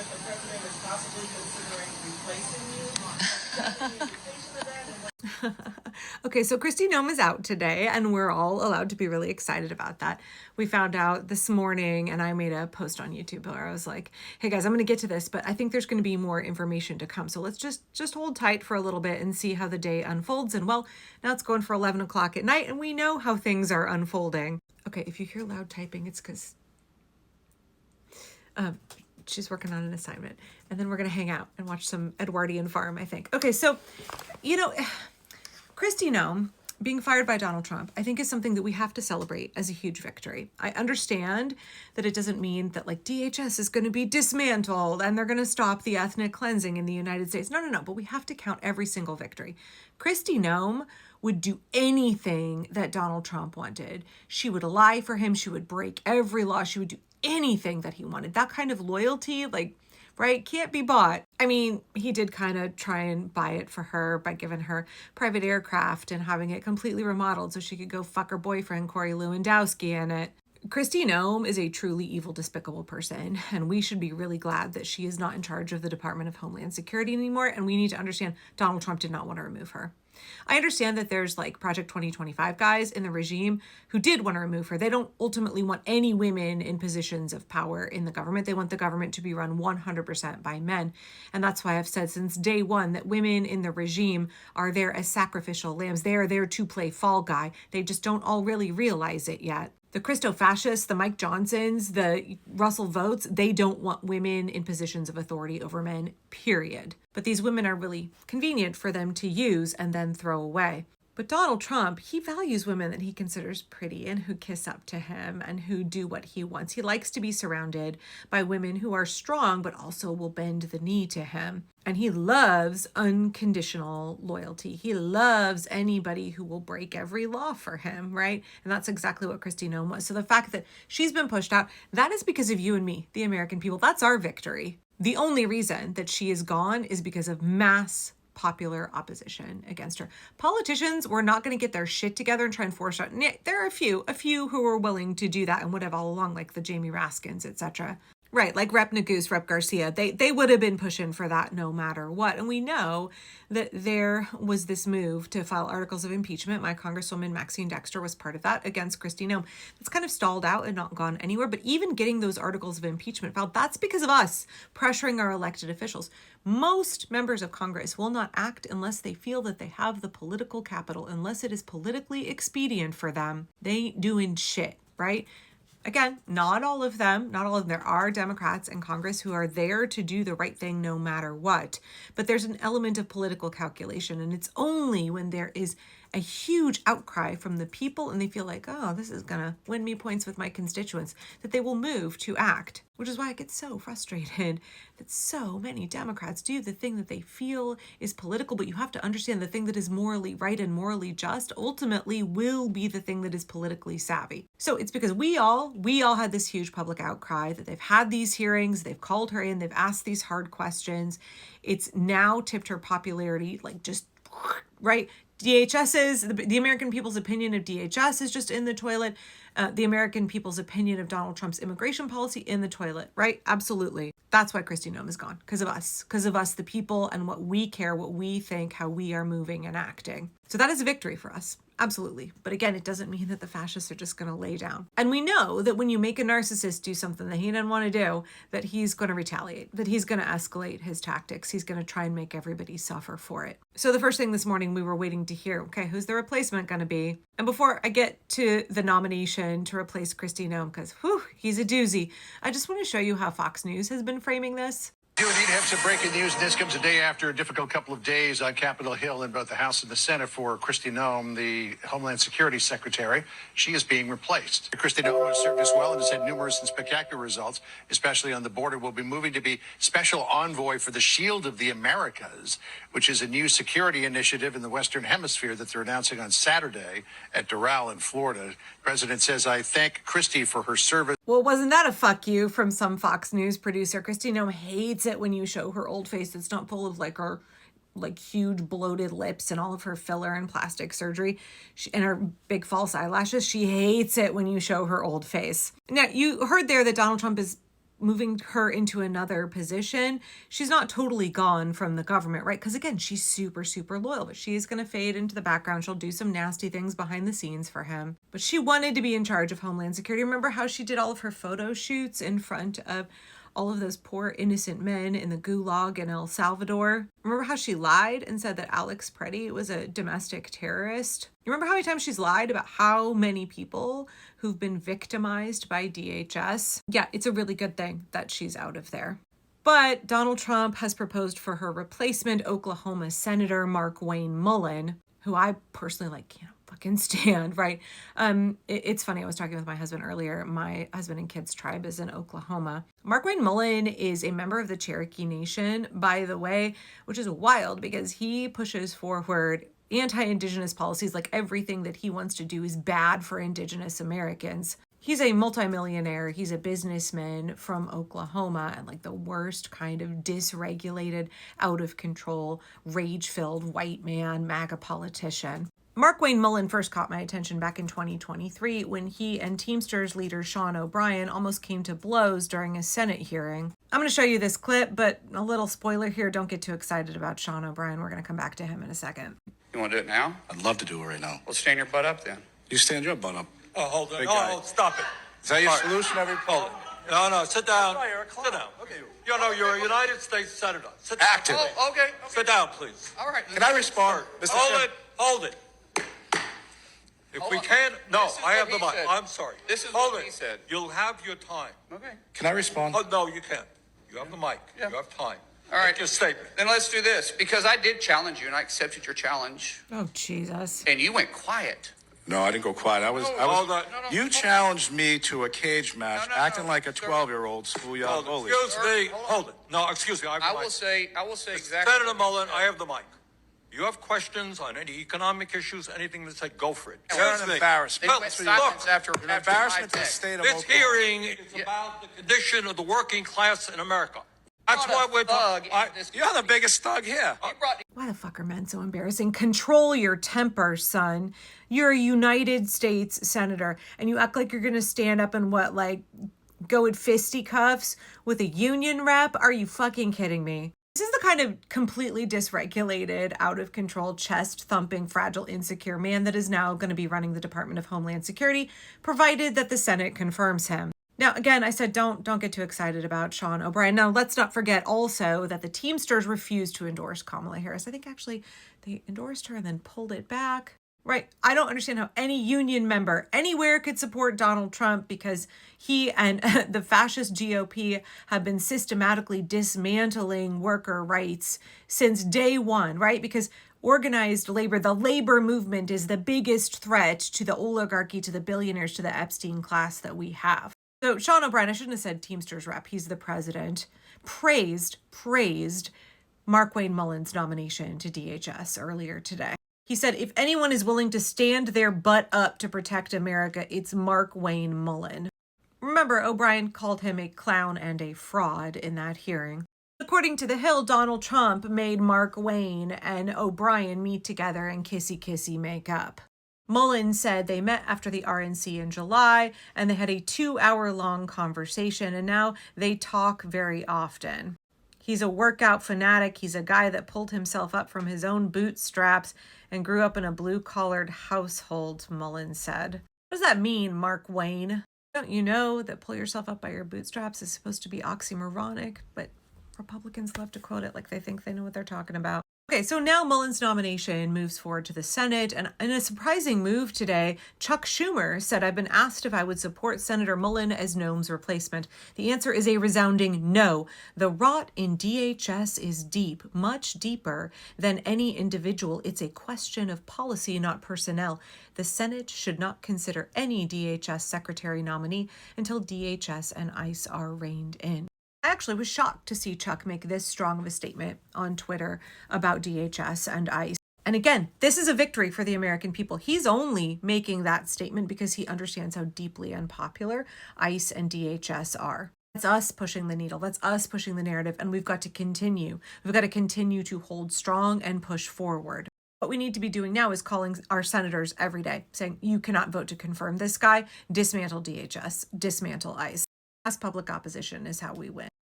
that the president is possibly considering replacing you? Okay, so Kristi Noem is out today, and we're all allowed to be really excited about that. We found out this morning, and I made a post on YouTube where I was like, hey guys, I'm going to get to this, but I think there's going to be more information to come. So let's just hold tight for a little bit and see how the day unfolds. And well, now it's going for 11 o'clock at night, and we know how things are unfolding. Okay, if you hear loud typing, it's because she's working on an assignment. And then we're going to hang out and watch some Edwardian Farm, I think. Okay, so, Kristi Noem being fired by Donald Trump, I think is something that we have to celebrate as a huge victory. I understand that it doesn't mean that like DHS is going to be dismantled and they're going to stop the ethnic cleansing in the United States. No, but we have to count every single victory. Kristi Noem would do anything that Donald Trump wanted. She would lie for him. She would break every law. She would do anything that he wanted. That kind of loyalty, right, can't be bought. I mean, he did kind of try and buy it for her by giving her private aircraft and having it completely remodeled so she could go fuck her boyfriend, Corey Lewandowski, in it. Kristi Noem is a truly evil, despicable person, and we should be really glad that she is not in charge of the Department of Homeland Security anymore, and we need to understand Donald Trump did not want to remove her. I understand that there's like Project 2025 guys in the regime who did want to remove her. They don't ultimately want any women in positions of power in the government. They want the government to be run 100% by men. And that's why I've said since day one that women in the regime are there as sacrificial lambs. They are there to play fall guy. They just don't all really realize it yet. The Christo-fascists, the Mike Johnsons, the Russell Votes, they don't want women in positions of authority over men, period. But these women are really convenient for them to use and then throw away. But Donald Trump, he values women that he considers pretty and who kiss up to him and who do what he wants. He likes to be surrounded by women who are strong but also will bend the knee to him. And he loves unconditional loyalty. He loves anybody who will break every law for him, right? And that's exactly what Kristi Noem was. So the fact that she's been pushed out, that is because of you and me, the American people. That's our victory. The only reason that she is gone is because of mass popular opposition against her. Politicians were not going to get their shit together and try and force her. There are a few who were willing to do that and would have all along, like the Jamie Raskins, etc. Right, like Rep. Nagus, Rep. Garcia, they would have been pushing for that no matter what. And we know that there was this move to file articles of impeachment. My Congresswoman Maxine Dexter was part of that against Kristi Noem. It's kind of stalled out and not gone anywhere. But even getting those articles of impeachment filed, that's because of us pressuring our elected officials. Most members of Congress will not act unless they feel that they have the political capital, unless it is politically expedient for them. They ain't doing shit, right? Again, not all of them. There are Democrats in Congress who are there to do the right thing no matter what. But there's an element of political calculation, and it's only when there is a huge outcry from the people and they feel like, oh, this is going to win me points with my constituents, that they will move to act, which is why I get so frustrated that so many Democrats do the thing that they feel is political, but you have to understand the thing that is morally right and morally just ultimately will be the thing that is politically savvy. So it's because we all had this huge public outcry that they've had these hearings, they've called her in, they've asked these hard questions. It's now tipped her popularity, like just right. The American people's opinion of DHS is just in the toilet. The American people's opinion of Donald Trump's immigration policy in the toilet, right? Absolutely. That's why Kristi Noem is gone, because of us, the people, and what we care, what we think, how we are moving and acting. So that is a victory for us. Absolutely. But again, it doesn't mean that the fascists are just going to lay down. And we know that when you make a narcissist do something that he doesn't want to do, that he's going to retaliate, that he's going to escalate his tactics. He's going to try and make everybody suffer for it. So the first thing this morning, we were waiting to hear, okay, who's the replacement going to be? And before I get to the nomination to replace Kristi Noem, because he's a doozy, I just want to show you how Fox News has been framing this. Do indeed have some breaking news, and this comes a day after a difficult couple of days on Capitol Hill in both the House and the Senate for Kristi Noem, the Homeland Security Secretary. She is being replaced. Kristi Noem has served us well and has had numerous and spectacular results, especially on the border. Will be moving to be special envoy for the Shield of the Americas, which is a new security initiative in the Western Hemisphere that they're announcing on Saturday at Doral in Florida. The president says, I thank Kristi for her service. Well, wasn't that a fuck you from some Fox News producer? Kristi Noem hates it when you show her old face that's not full of her huge bloated lips and all of her filler and plastic surgery and her big false eyelashes. She hates it when you show her old face. Now, you heard there that Donald Trump is moving her into another position, she's not totally gone from the government, right? Because again, she's super, super loyal, but she is going to fade into the background. She'll do some nasty things behind the scenes for him. But she wanted to be in charge of Homeland Security. Remember how she did all of her photo shoots in front of all of those poor innocent men in the gulag in El Salvador? Remember how she lied and said that Alex Preddy was a domestic terrorist? You remember how many times she's lied about how many people who've been victimized by DHS? Yeah, it's a really good thing that she's out of there. But Donald Trump has proposed for her replacement, Oklahoma Senator Mark Wayne Mullin, who I personally can't fucking stand, right? It's funny. I was talking with my husband earlier. My husband and kids' tribe is in Oklahoma. Mark Wayne Mullin is a member of the Cherokee Nation, by the way, which is wild because he pushes forward anti-Indigenous policies. Like everything that he wants to do is bad for Indigenous Americans. He's a multimillionaire. He's a businessman from Oklahoma and like the worst kind of dysregulated, out of control, rage-filled white man, MAGA politician. Mark Wayne Mullin first caught my attention back in 2023 when he and Teamsters leader Sean O'Brien almost came to blows during a Senate hearing. I'm going to show you this clip, but a little spoiler here, don't get too excited about Sean O'Brien. We're going to come back to him in a second. You want to do it now? I'd love to do it right now. Well, stand your butt up then. You stand your butt up. Oh, hold on. Big Oh, guy. stop it. Is that your All right. solution every Hold it. No, sit down. Sit down. Okay. You know, you're a United States Senator. Sit down. Active. Oh, okay. Sit down, please. All right. Can I respond? Mr. Hold Chairman? it. Hold it. If Hold we on. can't, no, This is I have what the he mic. said. I'm sorry. This is Hold what it. he said. You'll have your time. Okay. Can I respond? Oh, no, you can't. You have the mic. Yeah. You have time. All right. Make your statement. Then let's do this because I did challenge you and I accepted your challenge Oh, Jesus. and you went quiet. No, I didn't go quiet. I was. Hold on. You challenged me to a cage match, No, acting like a sir. 12-year-old schoolyard bully. Excuse me. Hold on. Hold it. No, excuse me. I have the I mic. will say exactly. Senator what you Mullin, said. I have the mic. You have questions on any economic issues, anything that said, go for it. You're Excuse an me. embarrassment. They Well, went look, silence after You're an embarrassment to my the text. state of This Oklahoma. hearing is about the condition of the working class in America. That's Not a what we're thug talking. in this- You're the biggest thug here. You brought Why the fuck are men so embarrassing? Control your temper, son. You're a United States Senator, and you act like you're going to stand up and go at fisticuffs with a union rep? Are you fucking kidding me? This is the kind of completely dysregulated, out of control, chest thumping, fragile, insecure man that is now going to be running the Department of Homeland Security, provided that the Senate confirms him. Now, again, I said don't get too excited about Sean O'Brien. Now, let's not forget also that the Teamsters refused to endorse Kamala Harris. I think actually they endorsed her and then pulled it back. Right. I don't understand how any union member anywhere could support Donald Trump because he and the fascist GOP have been systematically dismantling worker rights since day one, right? Because organized labor, the labor movement is the biggest threat to the oligarchy, to the billionaires, to the Epstein class that we have. So Sean O'Brien, I shouldn't have said Teamsters rep, he's the president, praised Mark Wayne Mullin's nomination to DHS earlier today. He said, if anyone is willing to stand their butt up to protect America, it's Mark Wayne Mullin. Remember, O'Brien called him a clown and a fraud in that hearing. According to The Hill, Donald Trump made Mark Wayne and O'Brien meet together and kissy-kissy make up. Mullin said they met after the RNC in July, and they had a 2-hour-long conversation, and now they talk very often. He's a workout fanatic. He's a guy that pulled himself up from his own bootstraps and grew up in a blue-collared household, Mullin said. What does that mean, Mark Wayne? Don't you know that pull yourself up by your bootstraps is supposed to be oxymoronic, but Republicans love to quote it like they think they know what they're talking about. Okay, so now Mullin's nomination moves forward to the Senate, and in a surprising move today, Chuck Schumer said, I've been asked if I would support Senator Mullin as Noem's replacement. The answer is a resounding no. The rot in DHS is deep, much deeper than any individual. It's a question of policy, not personnel. The Senate should not consider any DHS secretary nominee until DHS and ICE are reined in. I actually was shocked to see Chuck make this strong of a statement on Twitter about DHS and ICE. And again, this is a victory for the American people. He's only making that statement because he understands how deeply unpopular ICE and DHS are. That's us pushing the needle. That's us pushing the narrative. And we've got to continue. We've got to continue to hold strong and push forward. What we need to be doing now is calling our senators every day, saying, you cannot vote to confirm this guy, dismantle DHS, dismantle ICE. Public opposition is how we win.